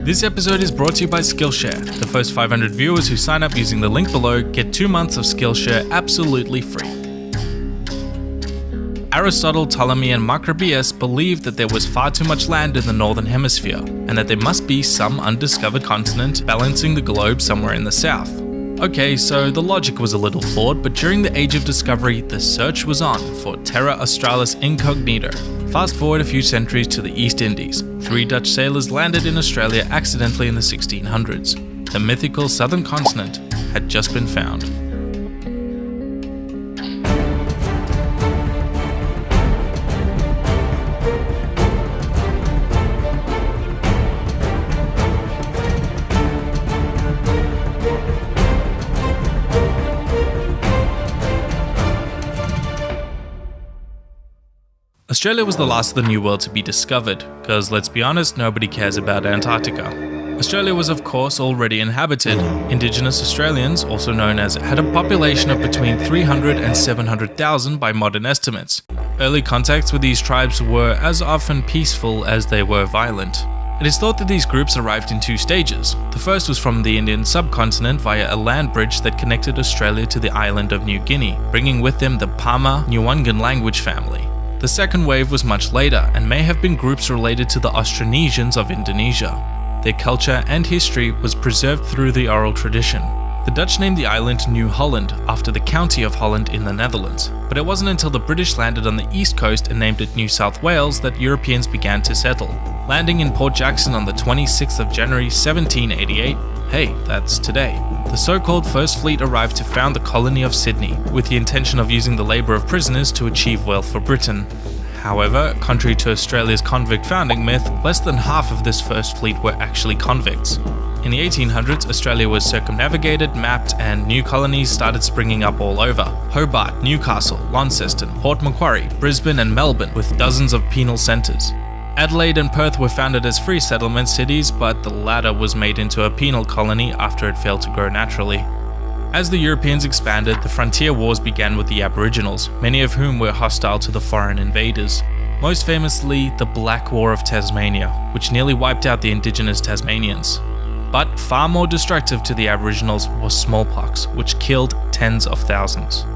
This episode is brought to you by Skillshare. The first 500 viewers who sign up using the link below get 2 months of Skillshare absolutely free. Aristotle, Ptolemy, and Macrobius believed that there was far too much land in the northern hemisphere, and that there must be some undiscovered continent balancing the globe somewhere in the south. Okay, so the logic was a little flawed, but during the Age of Discovery, the search was on for Terra Australis Incognita. Fast forward a few centuries to the East Indies. 3 Dutch sailors landed in Australia accidentally in the 1600s. The mythical southern continent had just been found. Australia was the last of the New World to be discovered, because let's be honest, nobody cares about Antarctica. Australia was of course already inhabited. Indigenous Australians, also known as, had a population of between 300 and 700,000 by modern estimates. Early contacts with these tribes were as often peaceful as they were violent. It is thought that these groups arrived in 2 stages. The first was from the Indian subcontinent via a land bridge that connected Australia to the island of New Guinea, bringing with them the Pama-Nyungan language family. The second wave was much later and may have been groups related to the Austronesians of Indonesia. Their culture and history was preserved through the oral tradition. The Dutch named the island New Holland after the county of Holland in the Netherlands, but it wasn't until the British landed on the east coast and named it New South Wales that Europeans began to settle. Landing in Port Jackson on the 26th of January 1788, hey, that's today. The so-called First Fleet arrived to found the colony of Sydney, with the intention of using the labour of prisoners to achieve wealth for Britain. However, contrary to Australia's convict founding myth, less than half of this First Fleet were actually convicts. In the 1800s, Australia was circumnavigated, mapped, and new colonies started springing up all over. Hobart, Newcastle, Launceston, Port Macquarie, Brisbane and Melbourne, with dozens of penal centres. Adelaide and Perth were founded as free settlement cities, but the latter was made into a penal colony after it failed to grow naturally. As the Europeans expanded, the frontier wars began with the Aboriginals, many of whom were hostile to the foreign invaders. Most famously, the Black War of Tasmania, which nearly wiped out the indigenous Tasmanians. But far more destructive to the Aboriginals was smallpox, which killed tens of thousands.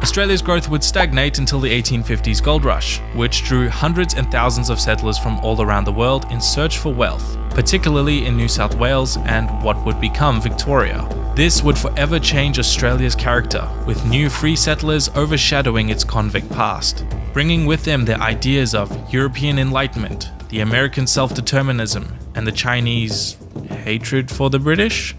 Australia's growth would stagnate until the 1850s gold rush, which drew hundreds and thousands of settlers from all around the world in search for wealth, particularly in New South Wales and what would become Victoria. This would forever change Australia's character, with new free settlers overshadowing its convict past, bringing with them their ideas of European Enlightenment, the American self-determinism, and the Chinese hatred for the British.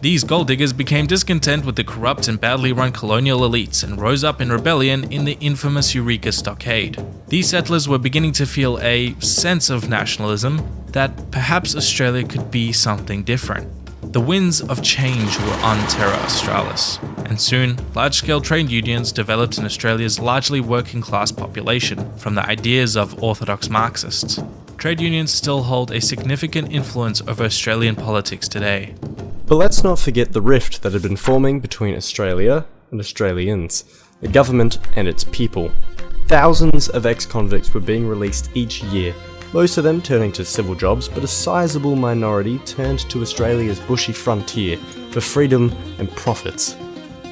These gold diggers became discontent with the corrupt and badly run colonial elites and rose up in rebellion in the infamous Eureka Stockade. These settlers were beginning to feel a sense of nationalism, that perhaps Australia could be something different. The winds of change were on Terra Australis, and soon, large-scale trade unions developed in Australia's largely working-class population from the ideas of orthodox Marxists. Trade unions still hold a significant influence over Australian politics today. But let's not forget the rift that had been forming between Australia and Australians, the government and its people. Thousands of ex-convicts were being released each year, most of them turning to civil jobs, but a sizable minority turned to Australia's bushy frontier for freedom and profits.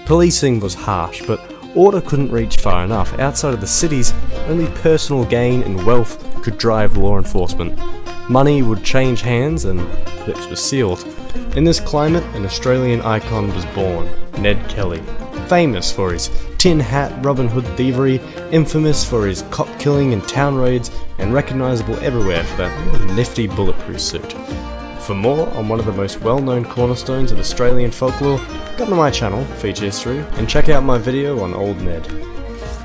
Policing was harsh, but order couldn't reach far enough. Outside of the cities, only personal gain and wealth could drive law enforcement. Money would change hands and lips were sealed. In this climate, an Australian icon was born, Ned Kelly. Famous for his tin hat Robin Hood thievery, infamous for his cop killing and town raids, and recognisable everywhere for that nifty bulletproof suit. For more on one of the most well-known cornerstones of Australian folklore, come to my channel, Feature History, and check out my video on Old Ned.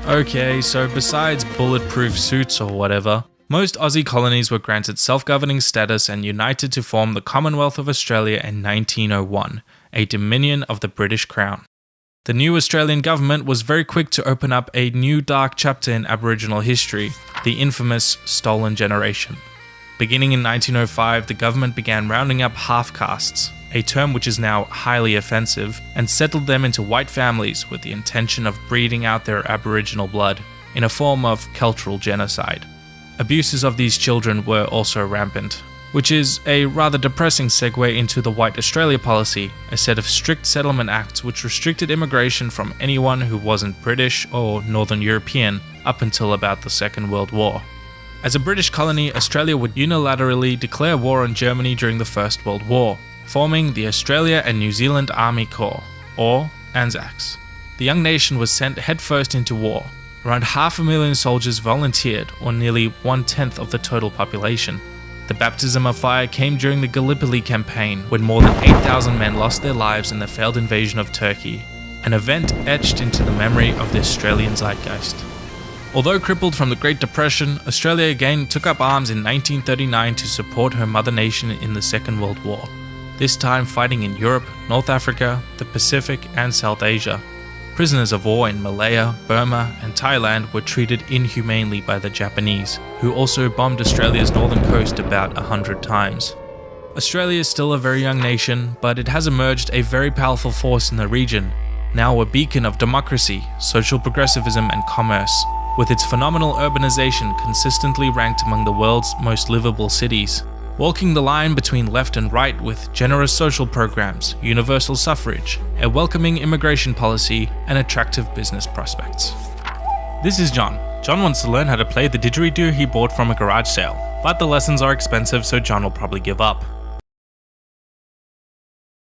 Okay, so besides bulletproof suits or whatever, most Aussie colonies were granted self-governing status and united to form the Commonwealth of Australia in 1901, a dominion of the British Crown. The new Australian government was very quick to open up a new dark chapter in Aboriginal history, the infamous Stolen Generation. Beginning in 1905, the government began rounding up half-castes, a term which is now highly offensive, and settled them into white families with the intention of breeding out their Aboriginal blood, in a form of cultural genocide. Abuses of these children were also rampant, which is a rather depressing segue into the White Australia policy, a set of strict settlement acts which restricted immigration from anyone who wasn't British or Northern European up until about the Second World War. As a British colony, Australia would unilaterally declare war on Germany during the First World War, forming the Australia and New Zealand Army Corps, or ANZACs. The young nation was sent headfirst into war. Around 500,000 soldiers volunteered, or nearly 1/10 of the total population. The baptism of fire came during the Gallipoli campaign, when more than 8,000 men lost their lives in the failed invasion of Turkey, an event etched into the memory of the Australian zeitgeist. Although crippled from the Great Depression, Australia again took up arms in 1939 to support her mother nation in the Second World War, this time fighting in Europe, North Africa, the Pacific and South Asia. Prisoners of war in Malaya, Burma and Thailand were treated inhumanely by the Japanese, who also bombed Australia's northern coast about 100 times. Australia is still a very young nation, but it has emerged a very powerful force in the region, now a beacon of democracy, social progressivism and commerce, with its phenomenal urbanization consistently ranked among the world's most livable cities. Walking the line between left and right with generous social programs, universal suffrage, a welcoming immigration policy, and attractive business prospects. This is John. John wants to learn how to play the didgeridoo he bought from a garage sale, but the lessons are expensive, so John will probably give up.